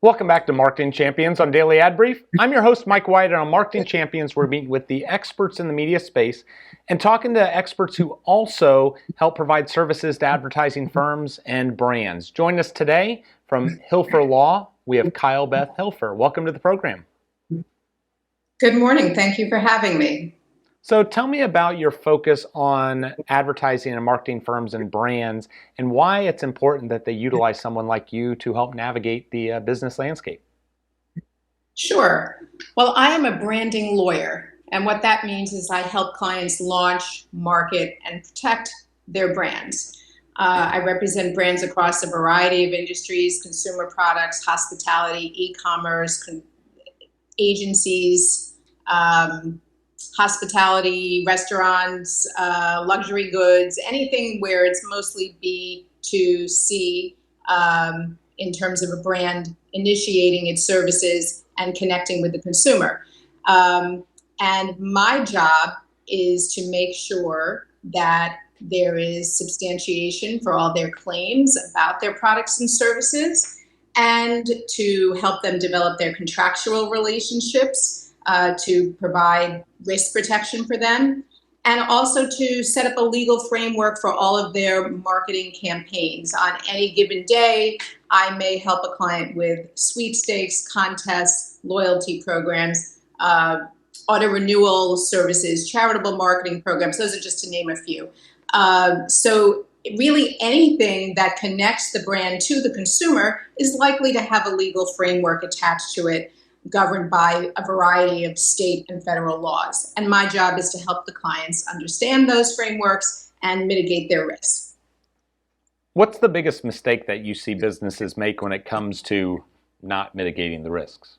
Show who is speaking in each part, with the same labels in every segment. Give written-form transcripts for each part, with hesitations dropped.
Speaker 1: Welcome back to Marketing Champions on Daily Ad Brief. I'm your host, Mike White, and on Marketing Champions, we're meeting with the experts in the media space and talking to experts who also help provide services to advertising firms and brands. Join us today from Hilfer Law. We have Kyle-Beth Hilfer. Welcome to the program.
Speaker 2: Good morning. Thank you for having me.
Speaker 1: So tell me about your focus on advertising and marketing firms and brands and why it's important that they utilize someone like you to help navigate the business landscape.
Speaker 2: Sure. Well, I am a branding lawyer, and what that means is I help clients launch, market, and protect their brands. I represent brands across a variety of industries: consumer products, hospitality, e-commerce, agencies, hospitality, restaurants, luxury goods, anything where it's mostly B2C in terms of a brand initiating its services and connecting with the consumer. And my job is to make sure that there is substantiation for all their claims about their products and services, and to help them develop their contractual relationships, to provide risk protection for them, and also to set up a legal framework for all of their marketing campaigns. On any given day, I may help a client with sweepstakes, contests, loyalty programs, auto renewal services, charitable marketing programs. Those are just to name a few. So really anything that connects the brand to the consumer is likely to have a legal framework attached to it, governed by a variety of state and federal laws. And my job is to help the clients understand those frameworks and mitigate their risks.
Speaker 1: What's the biggest mistake that you see businesses make when it comes to not mitigating the risks?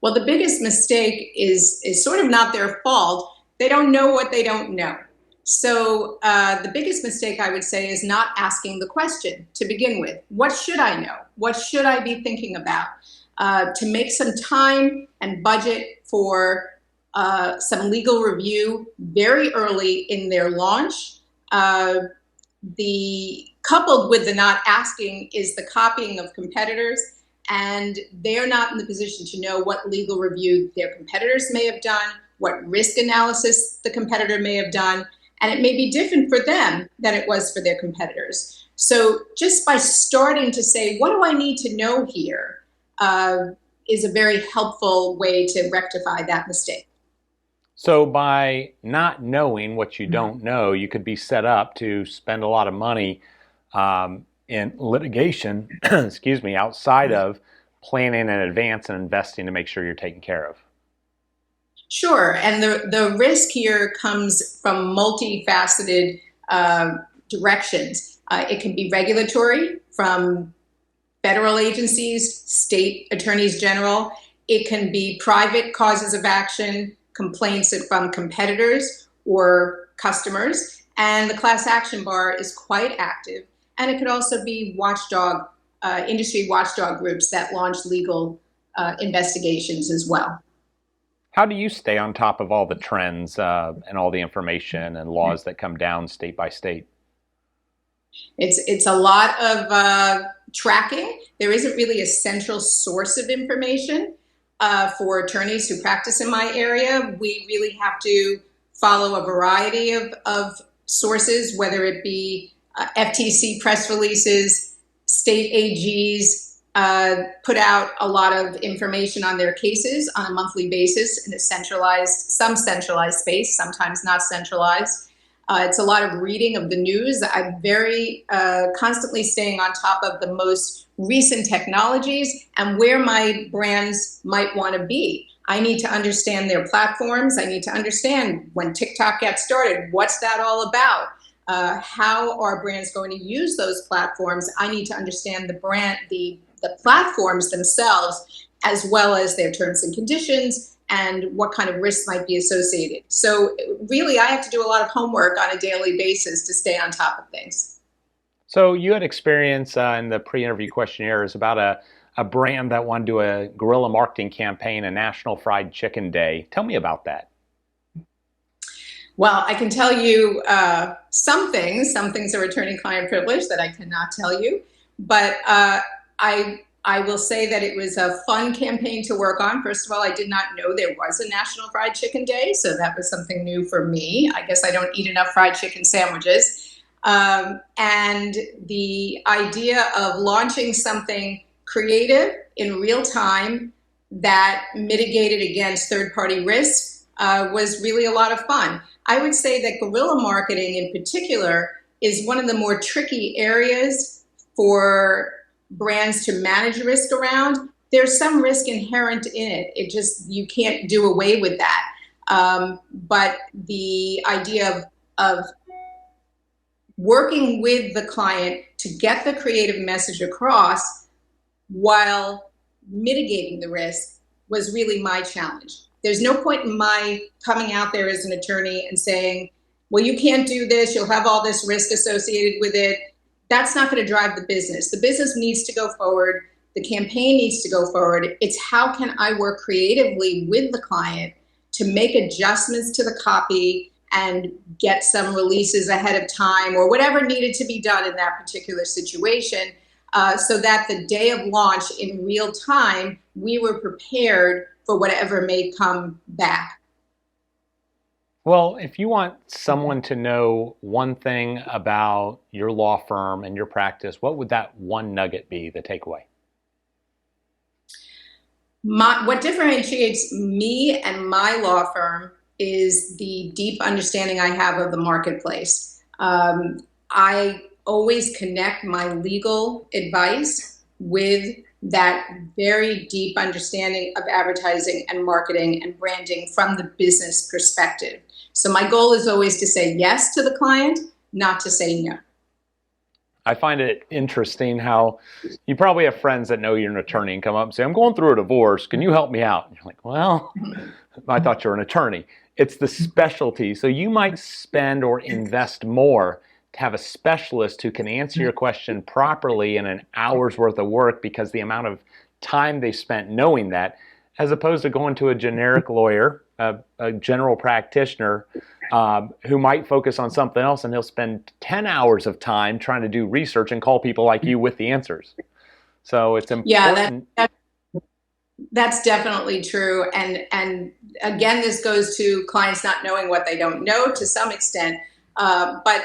Speaker 2: Well, the biggest mistake is sort of not their fault. They don't know what they don't know. So the biggest mistake, I would say, is not asking the question to begin with. What should I know? What should I be thinking about? To make some time and budget for some legal review very early in their launch. Coupled with the not asking is the copying of competitors, and they're not in the position to know what legal review their competitors may have done, what risk analysis the competitor may have done, and it may be different for them than it was for their competitors. So just by starting to say, what do I need to know here, is a very helpful way to rectify that mistake.
Speaker 1: So by not knowing what you don't know, you could be set up to spend a lot of money in litigation, excuse me, outside of planning in advance and investing to make sure you're taken care of.
Speaker 2: Sure, and the risk here comes from multifaceted directions. It can be regulatory, from federal agencies, state attorneys general. It can be private causes of action, complaints from competitors or customers. And the class action bar is quite active. And it could also be watchdog, industry watchdog groups that launch legal investigations as well.
Speaker 1: How do you stay on top of all the trends and all the information and laws that come down state by state?
Speaker 2: It's a lot of tracking. There isn't really a central source of information for attorneys who practice in my area. We really have to follow a variety of sources, whether it be FTC press releases, state AGs put out a lot of information on their cases on a monthly basis in a some centralized space, sometimes not centralized. It's a lot of reading of the news. I'm very constantly staying on top of the most recent technologies and where my brands might want to be. I need to understand their platforms. I need to understand when TikTok gets started, what's that all about? How are brands going to use those platforms? I need to understand the platforms themselves, as well as their terms and conditions, and what kind of risks might be associated. So really, I have to do a lot of homework on a daily basis to stay on top of things.
Speaker 1: So you had experience in the pre-interview questionnaires about a brand that wanted to do a guerrilla marketing campaign, a National Fried Chicken Day. Tell me about that.
Speaker 2: Well, I can tell you some things. Some things are attorney-client privilege that I cannot tell you. But I I will say that it was a fun campaign to work on. First of all, I did not know there was a National Fried Chicken Day, so that was something new for me. I guess I don't eat enough fried chicken sandwiches. And the idea of launching something creative in real time that mitigated against third-party risks was really a lot of fun. I would say that guerrilla marketing in particular is one of the more tricky areas for brands to manage risk around. There's some risk inherent in it. It just, you can't do away with that. But the idea of working with the client to get the creative message across while mitigating the risk was really my challenge. There's no point in my coming out there as an attorney and saying, well, you can't do this, you'll have all this risk associated with it. That's not going to drive the business. The business needs to go forward. The campaign needs to go forward. It's how can I work creatively with the client to make adjustments to the copy and get some releases ahead of time or whatever needed to be done in that particular situation, so that the day of launch in real time, we were prepared for whatever may come back.
Speaker 1: Well, if you want someone to know one thing about your law firm and your practice, what would that one nugget be, the takeaway?
Speaker 2: What differentiates me and my law firm is the deep understanding I have of the marketplace. I always connect my legal advice with that very deep understanding of advertising and marketing and branding from the business perspective. So my goal is always to say yes to the client, not to say no.
Speaker 1: I find it interesting how you probably have friends that know you're an attorney and come up and say, I'm going through a divorce. Can you help me out? And you're like, well, I thought you were an attorney. It's the specialty. So you might spend or invest more to have a specialist who can answer your question properly in an hour's worth of work because the amount of time they spent knowing that, as opposed to going to a generic lawyer, a general practitioner who might focus on something else, and he'll spend 10 hours of time trying to do research and call people like you with the answers. So it's important.
Speaker 2: Yeah, that's definitely true. And again, this goes to clients not knowing what they don't know to some extent. But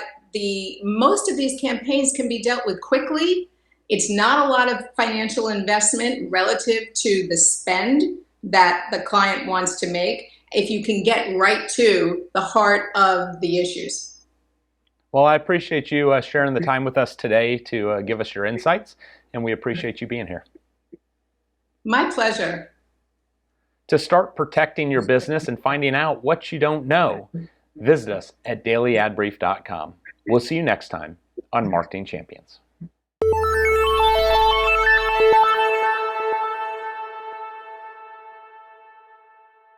Speaker 2: most of these campaigns can be dealt with quickly. It's not a lot of financial investment relative to the spend that the client wants to make, if you can get right to the heart of the issues.
Speaker 1: Well, I appreciate you sharing the time with us today to give us your insights, and we appreciate you being here.
Speaker 2: My pleasure.
Speaker 1: To start protecting your business and finding out what you don't know, visit us at dailyadbrief.com. We'll see you next time on Marketing Champions.